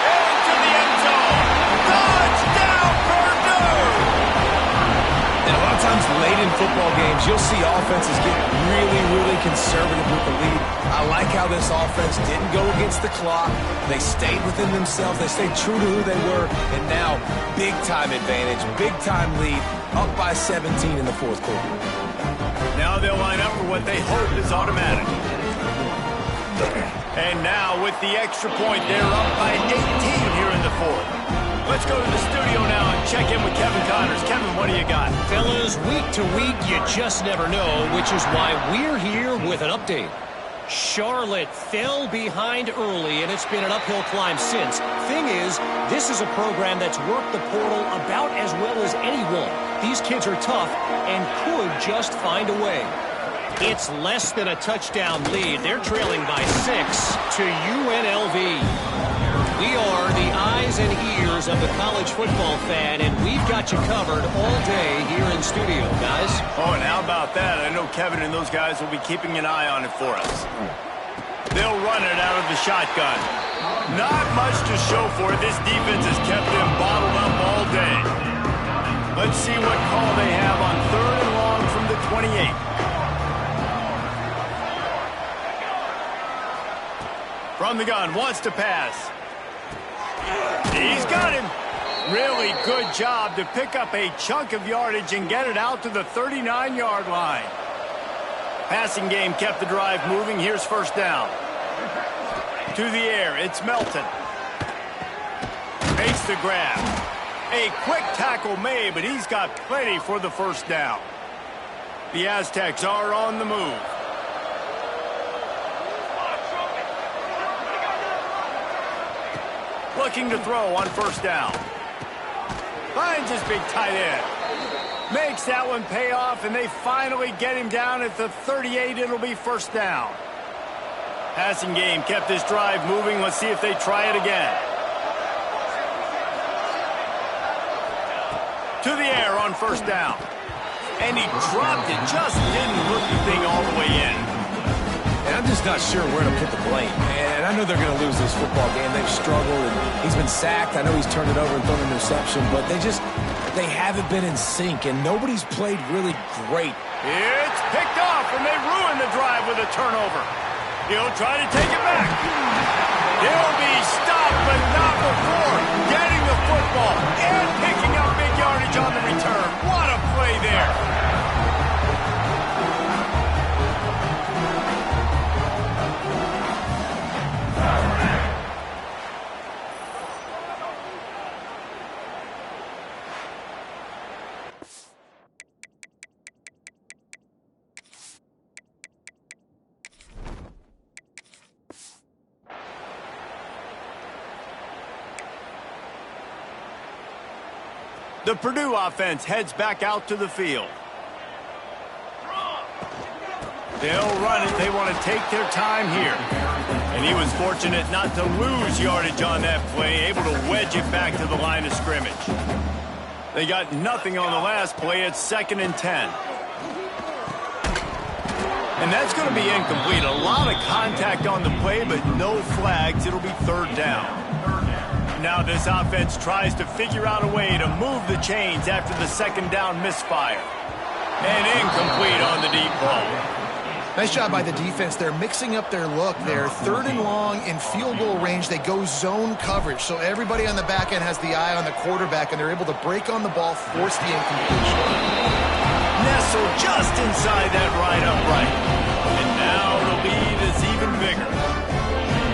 Into the end zone. Touchdown, Purdue! And a lot of times late in football games, you'll see offenses get really conservative with the lead. I like how this offense didn't go against the clock. They stayed within themselves. They stayed true to who they were. And now, big-time advantage, big-time lead, up by 17 in the fourth quarter. Now they'll line up for what they hope is automatic. And now, with the extra point, they're up by 18 here in the fourth. Let's go to the studio now and check in with Kevin Connors. Kevin, what do you got? Fellas, week to week, you just never know, which is why we're here with an update. Charlotte fell behind early, and it's been an uphill climb since. Thing is, this is a program that's worked the portal about as well as anyone. These kids are tough and could just find a way. It's less than a touchdown lead. They're trailing by 6 to UNLV. We are the eyes and ears of the college football fan, and we've got you covered all day here in studio, guys. Oh, and how about that? I know Kevin and those guys will be keeping an eye on it for us. They'll run it out of the shotgun. Not much to show for it. This defense has kept them bottled up all day. Let's see what call they have on 3rd and long from the 28. From the gun, wants to pass. He's got him. Really good job to pick up a chunk of yardage and get it out to the 39-yard line. Passing game kept the drive moving. Here's first down. To the air, it's Melton. Makes the grab. A quick tackle made, but he's got plenty for the first down. The Aztecs are on the move. Looking to throw on first down. Finds his big tight end. Makes that one pay off, and they finally get him down at the 38. It'll be first down. Passing game kept this drive moving. Let's see if they try it again. To the air on first down. And he dropped it. Just didn't hook the thing all the way in. And I'm just not sure where to put the blame. And I know they're going to lose this football game. They've struggled, and he's been sacked. I know he's turned it over and thrown an interception, but they haven't been in sync, and nobody's played really great. It's picked off, and they ruin the drive with a turnover. He'll try to take it back. He'll be stopped, but not before getting the football and picking up big yardage on the return. What a play there. The Purdue offense heads back out to the field. They'll run it. They want to take their time here. And he was fortunate not to lose yardage on that play, able to wedge it back to the line of scrimmage. They got nothing on the last play. It's 2nd and 10. And that's going to be incomplete. A lot of contact on the play, but no flags. It'll be 3rd down. Now this offense tries to figure out a way to move the chains after the 2nd down misfire. And incomplete on the deep ball. Nice job by the defense. They're mixing up their look. They're 3rd and long in field goal range. They go zone coverage. So everybody on the back end has the eye on the quarterback, and they're able to break on the ball, force the incompletion. Nestled just inside that right upright. And now the lead is even bigger.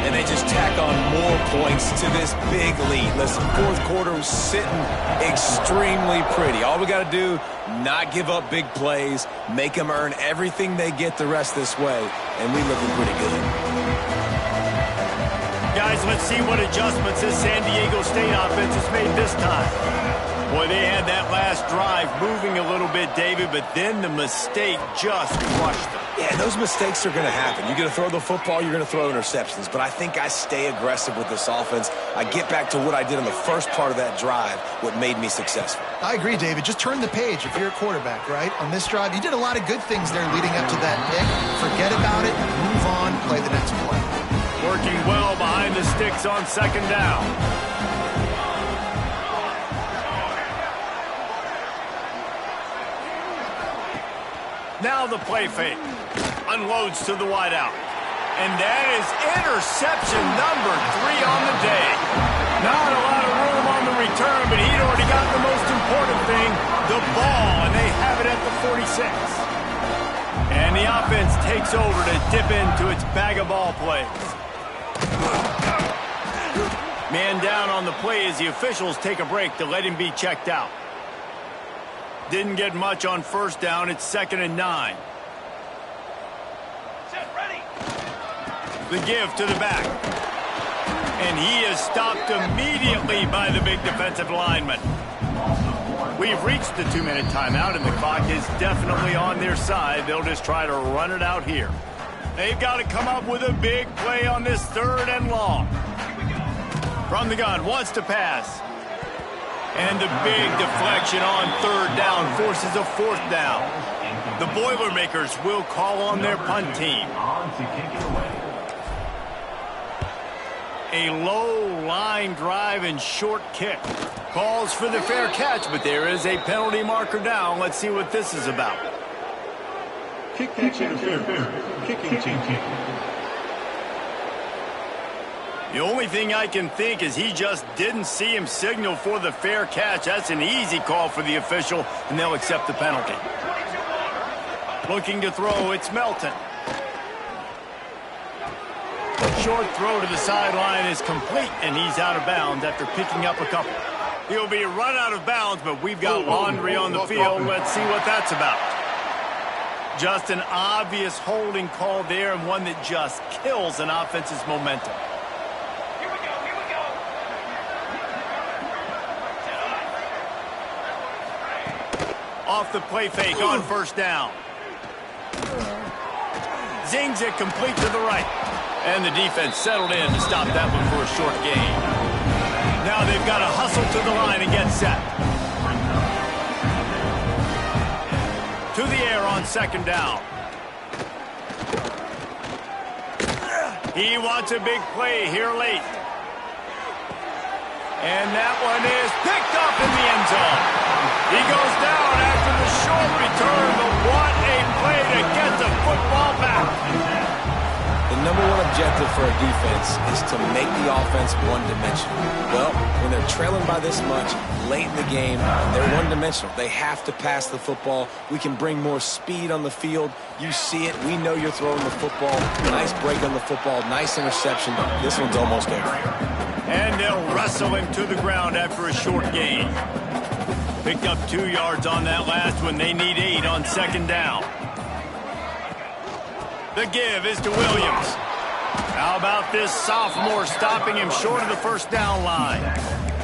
And they just tack on more points to this big lead. Listen, fourth quarter was sitting extremely pretty. All we got to do, not give up big plays, make them earn everything they get the rest this way, and we looking pretty good. Guys, let's see what adjustments this San Diego State offense has made this time. Boy, they had that last drive moving a little bit, David, but then the mistake just crushed them. Yeah, those mistakes are going to happen. You're going to throw the football, you're going to throw interceptions. But I think I stay aggressive with this offense. I get back to what I did on the first part of that drive, what made me successful. I agree, David. Just turn the page if you're a quarterback, right? On this drive, you did a lot of good things there leading up to that pick. Forget about it, move on, play the next play. Working well behind the sticks on second down. Now the play fake. Unloads to the wideout. And that is interception number 3 on the day. Not a lot of room on the return, but he'd already got the most important thing, the ball, and they have it at the 46. And the offense takes over to dip into its bag of ball plays. Man down on the play as the officials take a break to let him be checked out. Didn't get much on first down. It's 2nd and 9. The give to the back. And he is stopped immediately by the big defensive lineman. We've reached the 2-minute timeout, and the clock is definitely on their side. They'll just try to run it out here. They've got to come up with a big play on this 3rd and long. From the gun, wants to pass. And the big deflection on 3rd down forces a 4th down. The Boilermakers will call on their punt team. A low line drive and short kick. Calls for the fair catch, but there is a penalty marker down. Let's see what this is about. Kick interference. Kicking team. The only thing I can think is he just didn't see him signal for the fair catch. That's an easy call for the official, and they'll accept the penalty. Looking to throw, it's Melton. Short throw to the sideline is complete, and he's out of bounds after picking up a couple. He'll be run out of bounds, but we've got laundry on the field. Let's see what that's about. Just an obvious holding call there, and one that just kills an offense's momentum. Off the play fake on first down. Zings it complete to the right. And the defense settled in to stop that one for a short gain. Now they've got to hustle to the line and get set. To the air on 2nd down. He wants a big play here late. And that one is picked up in the end zone. He goes down after the short return, but what a play to get the football back. The number one objective for a defense is to make the offense one-dimensional. Well, when they're trailing by this much late in the game, they're one-dimensional. They have to pass the football. We can bring more speed on the field. You see it. We know you're throwing the football. Nice break on the football. Nice interception. This one's almost over. And they'll wrestle him to the ground after a short gain. Picked up 2 yards on that last one. They need 8 on 2nd down. The give is to Williams. How about this sophomore stopping him short of the first down line?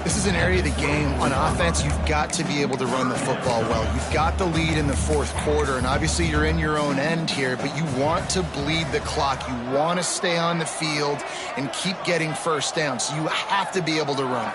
This is an area of the game on offense you've got to be able to run the football well. You've got the lead in the 4th quarter, and obviously you're in your own end here, but you want to bleed the clock. You want to stay on the field and keep getting first down, so you have to be able to run it.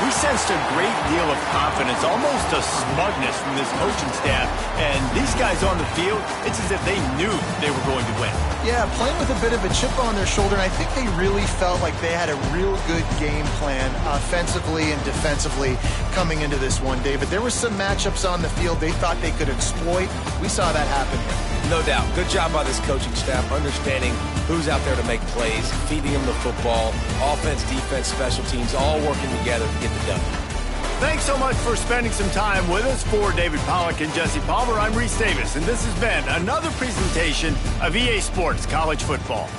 We he sensed a great deal of confidence, almost a smugness from this coaching staff. And these guys on the field, it's as if they knew they were going to win. Yeah, playing with a bit of a chip on their shoulder, and I think they really felt like they had a real good game plan offensively and defensively coming into this one, David. There were some matchups on the field they thought they could exploit. We saw that happen here. No doubt. Good job by this coaching staff, understanding who's out there to make plays, feeding them the football, offense, defense, special teams, all working together to get the done. Thanks so much for spending some time with us. For David Pollack and Jesse Palmer, I'm Reese Davis, and this has been another presentation of EA Sports College Football.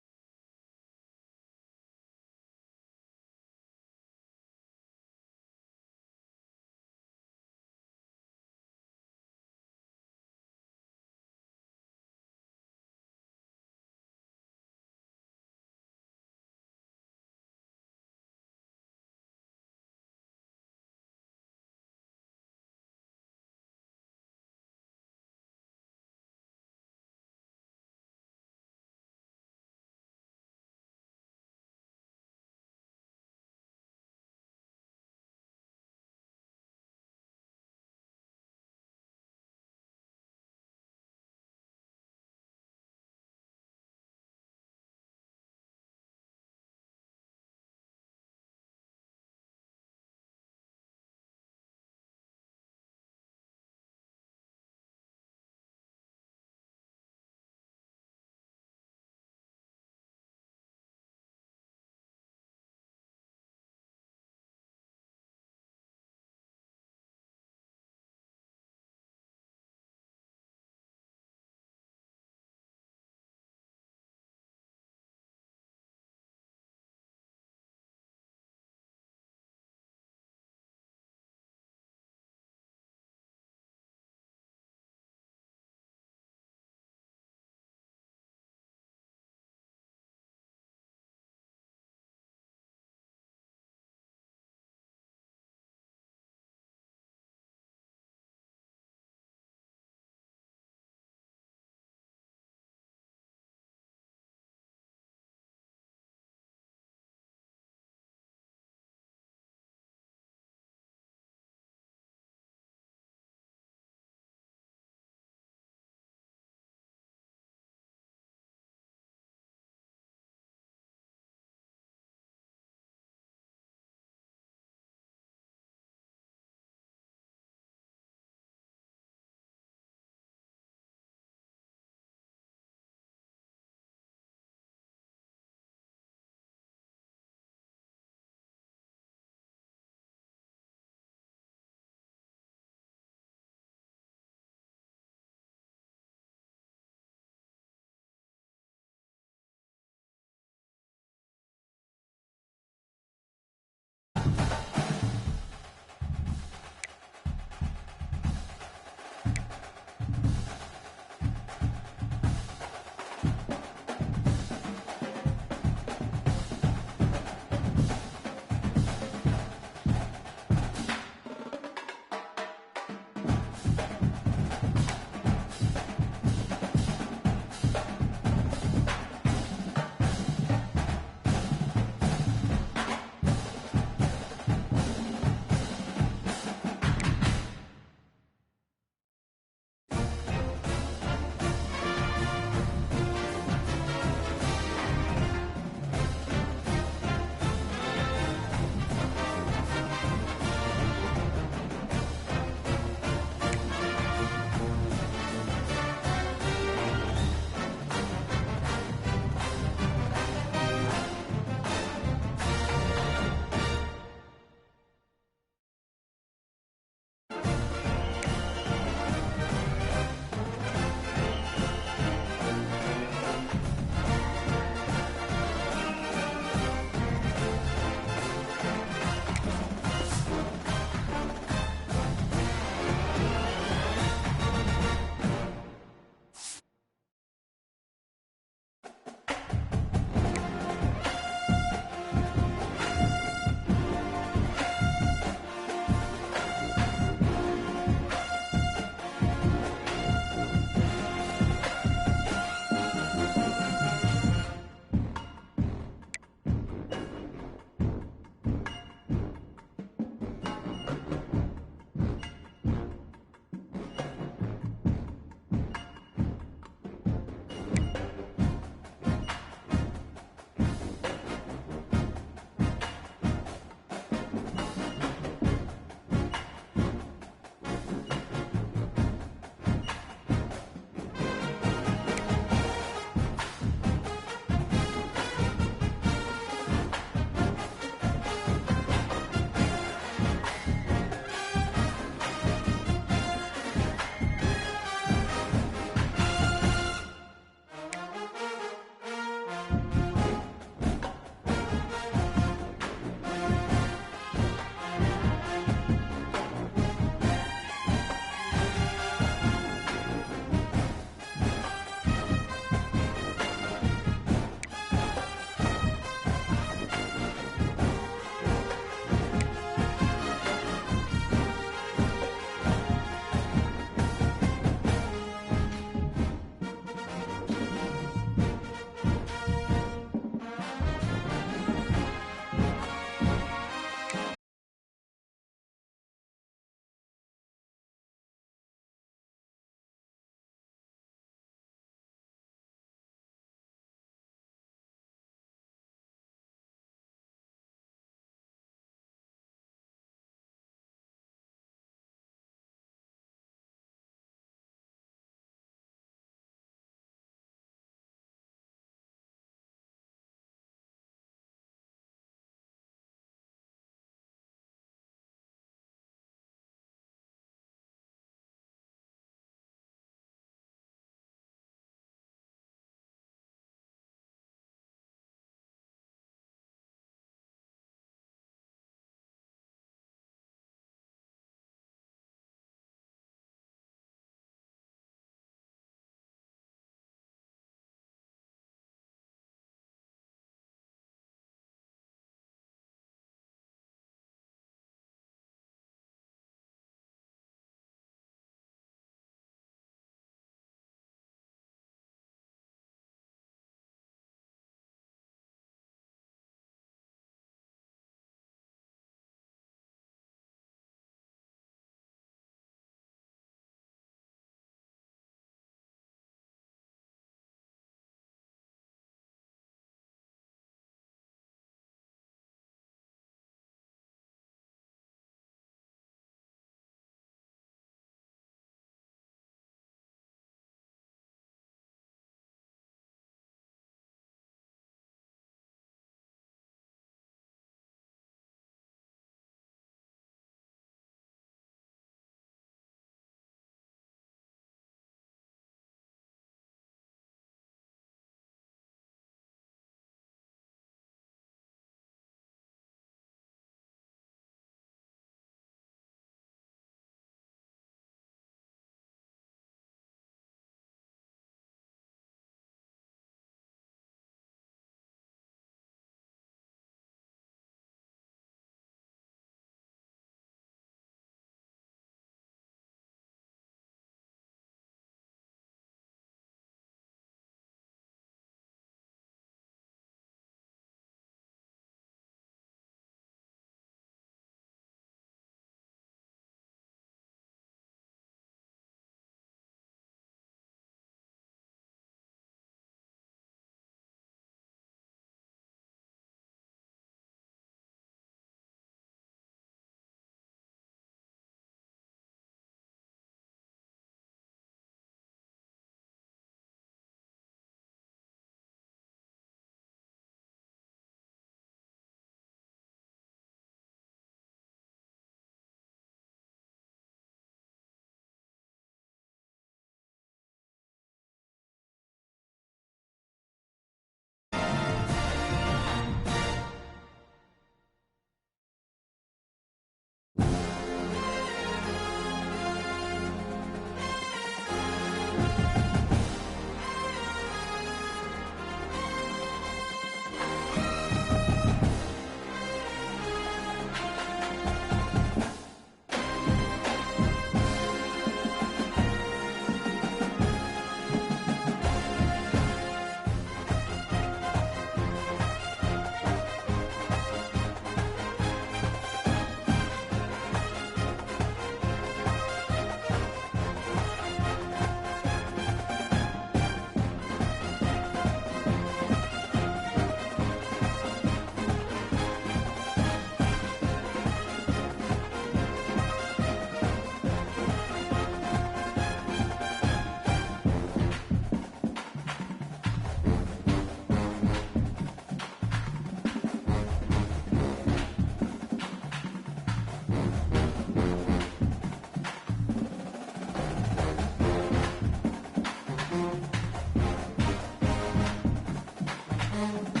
Bye.